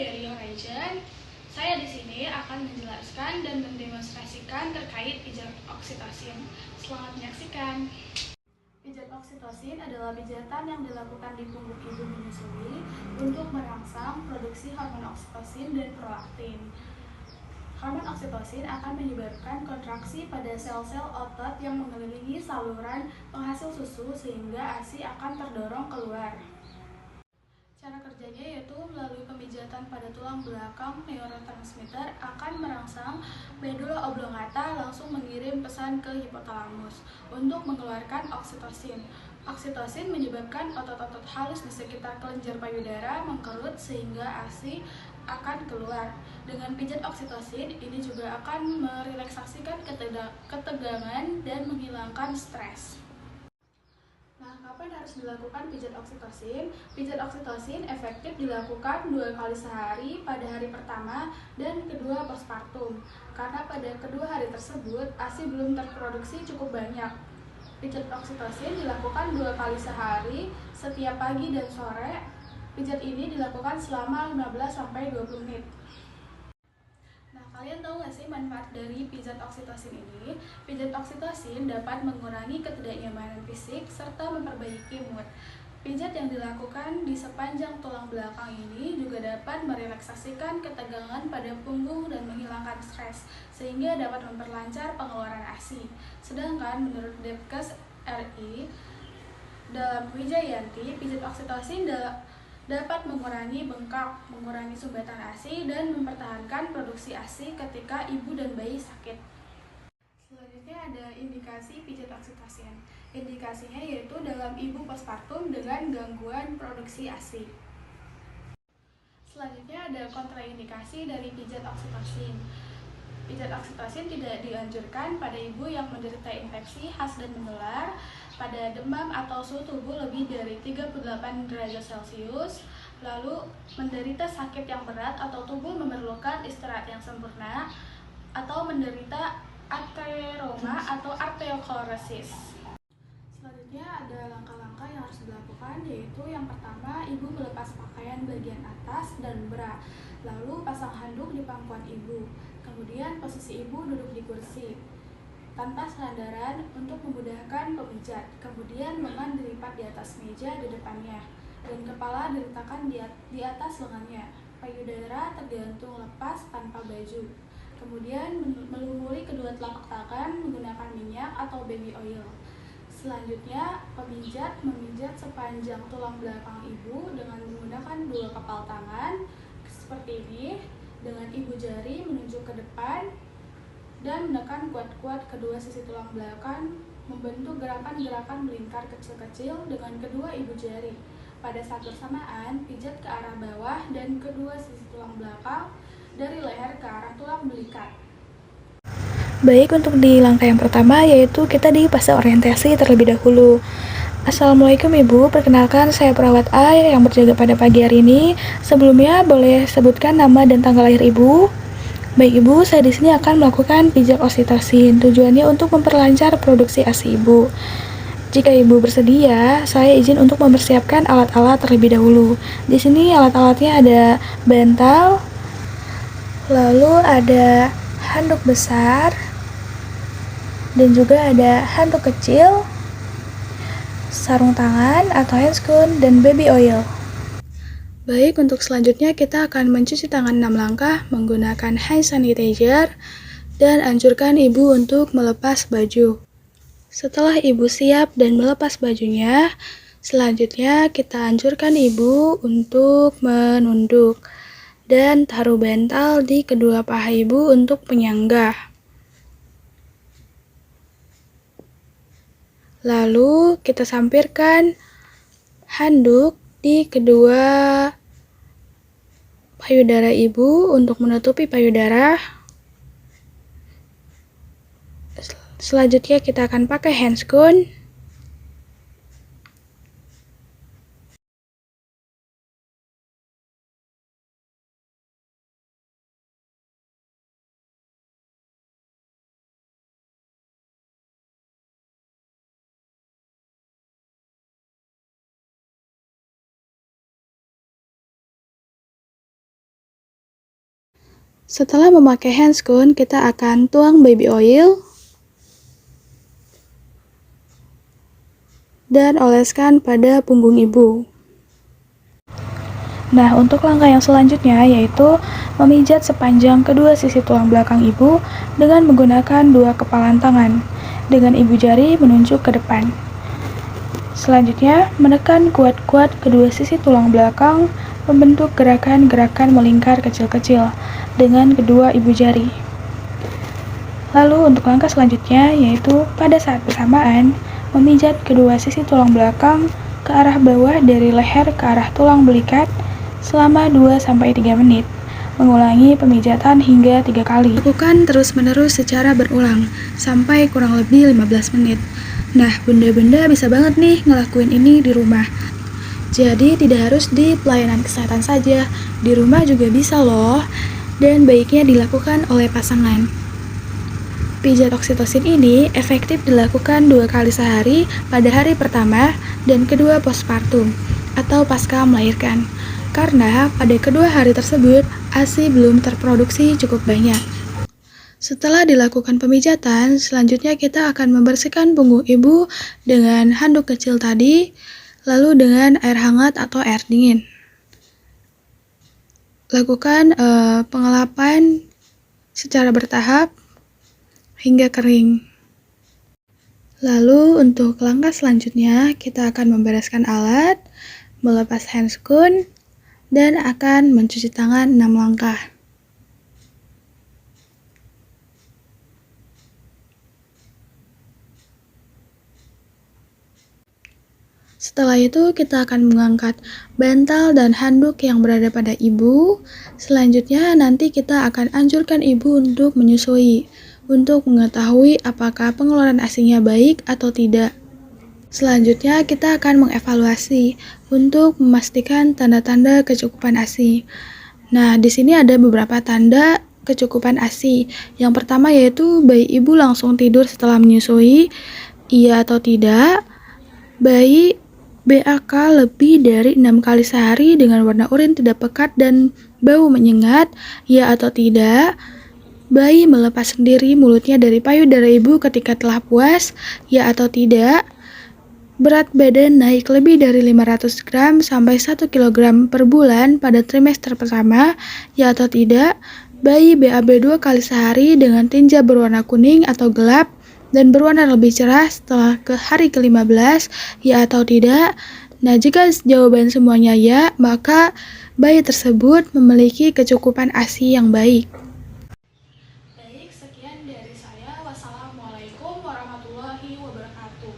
dari Horizon. Saya di sini akan menjelaskan dan mendemonstrasikan terkait pijat oksitosin. Selamat menyaksikan. Pijat oksitosin adalah pijatan yang dilakukan di punggung ibu menyusui untuk merangsang produksi hormon oksitosin dan prolaktin. Hormon oksitosin akan menyebabkan kontraksi pada sel-sel otot yang mengelilingi saluran penghasil susu sehingga ASI akan terdorong keluar. Cara kerjanya yaitu melalui pemijatan pada tulang belakang, neurotransmitter akan merangsang medula oblongata langsung mengirim pesan ke hipotalamus untuk mengeluarkan oksitosin. Oksitosin menyebabkan otot-otot halus di sekitar kelenjar payudara mengkerut sehingga ASI akan keluar. Dengan pijat oksitosin, ini juga akan merelaksasikan ketegangan dan menghilangkan stres. Nah, kapan harus dilakukan pijat oksitosin? Pijat oksitosin efektif dilakukan 2 kali sehari pada hari pertama dan kedua postpartum. Karena pada kedua hari tersebut, ASI belum terproduksi cukup banyak. Pijat oksitosin dilakukan 2 kali sehari setiap pagi dan sore. Pijat ini dilakukan selama 15-20 menit. Kalian tahu nggak sih manfaat dari pijat oksitosin ini? Pijat oksitosin dapat mengurangi ketidaknyamanan fisik serta memperbaiki mood. Pijat yang dilakukan di sepanjang tulang belakang ini juga dapat merelaksasikan ketegangan pada punggung dan menghilangkan stres, sehingga dapat memperlancar pengeluaran ASI. Sedangkan menurut Depkes RI, dalam Wijayanti, pijat oksitosin dapat mengurangi bengkak, mengurangi sumbatan ASI, dan mempertahankan produksi ASI ketika ibu dan bayi sakit. Selanjutnya ada indikasi pijat oksitosin. Indikasinya yaitu dalam ibu postpartum dengan gangguan produksi ASI. Selanjutnya ada kontraindikasi dari pijat oksitosin. Pijat oksitosin tidak dianjurkan pada ibu yang menderita infeksi khas dan menular, pada demam atau suhu tubuh lebih dari 38 derajat Celcius, lalu menderita sakit yang berat atau tubuh memerlukan istirahat yang sempurna, atau menderita ateroma atau arteriosklerosis. Selanjutnya ada langkah-langkah yang harus dilakukan, yaitu yang pertama, ibu melepas pakaian bagian atas dan bra, lalu pasang handuk di pangkuan ibu. Kemudian posisi ibu duduk di kursi tanpa sandaran untuk memudahkan pemijat. Kemudian lengan dilipat di atas meja di depannya dan kepala diletakkan di atas lengannya. Payudara tergantung lepas tanpa baju. Kemudian melumuri kedua telapak tangan menggunakan minyak atau baby oil. Selanjutnya, pemijat memijat sepanjang tulang belakang ibu dengan menggunakan 2 kepal tangan seperti ini, dengan ibu jari menunjuk ke depan dan menekan kuat-kuat kedua sisi tulang belakang, membentuk gerakan-gerakan melingkar kecil-kecil dengan kedua ibu jari. Pada saat bersamaan, pijat ke arah bawah dan kedua sisi tulang belakang dari leher ke arah tulang belikat. Baik, untuk di langkah yang pertama yaitu kita di fase orientasi terlebih dahulu. Assalamualaikum Ibu, perkenalkan saya perawat A yang berjaga pada pagi hari ini. Sebelumnya boleh sebutkan nama dan tanggal lahir Ibu? Baik Ibu, saya di sini akan melakukan pijat oksitosin. Tujuannya untuk memperlancar produksi ASI Ibu. Jika Ibu bersedia, saya izin untuk mempersiapkan alat-alat terlebih dahulu. Di sini alat-alatnya ada bantal, lalu ada handuk besar, dan juga ada handuk kecil, sarung tangan atau handscoon, dan baby oil. Baik, untuk selanjutnya kita akan mencuci tangan 6 langkah menggunakan hand sanitizer dan anjurkan ibu untuk melepas baju. Setelah ibu siap dan melepas bajunya, selanjutnya kita anjurkan ibu untuk menunduk dan taruh bantal di kedua paha ibu untuk penyangga. Lalu kita sampirkan handuk di kedua payudara ibu untuk menutupi payudara. Selanjutnya kita akan pakai handscoon Setelah memakai handscoon, kita akan tuang baby oil dan oleskan pada punggung ibu. Nah, untuk langkah yang selanjutnya yaitu memijat sepanjang kedua sisi tulang belakang ibu dengan menggunakan dua kepalan tangan, dengan ibu jari menunjuk ke depan. Selanjutnya, menekan kuat-kuat kedua sisi tulang belakang, membentuk gerakan-gerakan melingkar kecil-kecil dengan kedua ibu jari. Lalu untuk langkah selanjutnya yaitu pada saat bersamaan, memijat kedua sisi tulang belakang ke arah bawah dari leher ke arah tulang belikat selama 2-3 menit. Mengulangi pemijatan hingga 3 kali. Lakukan terus-menerus secara berulang, sampai kurang lebih 15 menit. Nah, bunda-bunda bisa banget nih ngelakuin ini di rumah. Jadi tidak harus di pelayanan kesehatan saja, di rumah juga bisa loh. Dan baiknya dilakukan oleh pasangan. Pijat oksitosin ini efektif dilakukan 2 kali sehari pada hari pertama dan kedua postpartum atau pasca melahirkan. Karena pada kedua hari tersebut ASI belum terproduksi cukup banyak. Setelah dilakukan pemijatan, selanjutnya kita akan membersihkan punggung ibu dengan handuk kecil tadi, lalu dengan air hangat atau air dingin. Lakukan pengelapan secara bertahap hingga kering. Lalu untuk langkah selanjutnya, kita akan membereskan alat, melepas handscoon, dan akan mencuci tangan 6 langkah. Setelah itu kita akan mengangkat bantal dan handuk yang berada pada ibu. Selanjutnya nanti kita akan anjurkan ibu untuk menyusui, untuk mengetahui apakah pengeluaran ASI-nya baik atau tidak. Selanjutnya kita akan mengevaluasi untuk memastikan tanda-tanda kecukupan ASI. Nah, di sini ada beberapa tanda kecukupan ASI. Yang pertama yaitu bayi ibu langsung tidur setelah menyusui, iya atau tidak. Bayi BAK lebih dari 6 kali sehari dengan warna urin tidak pekat dan bau menyengat, iya atau tidak. Bayi melepas sendiri mulutnya dari payudara ibu ketika telah puas, ya atau tidak. Berat badan naik lebih dari 500 gram sampai 1 kg per bulan pada trimester pertama, ya atau tidak. Bayi BAB 2 kali sehari dengan tinja berwarna kuning atau gelap dan berwarna lebih cerah setelah ke hari ke-15, ya atau tidak. Nah, jika jawaban semuanya ya, maka bayi tersebut memiliki kecukupan ASI yang baik. Baik, sekian dari saya. Wassalamualaikum warahmatullahi wabarakatuh.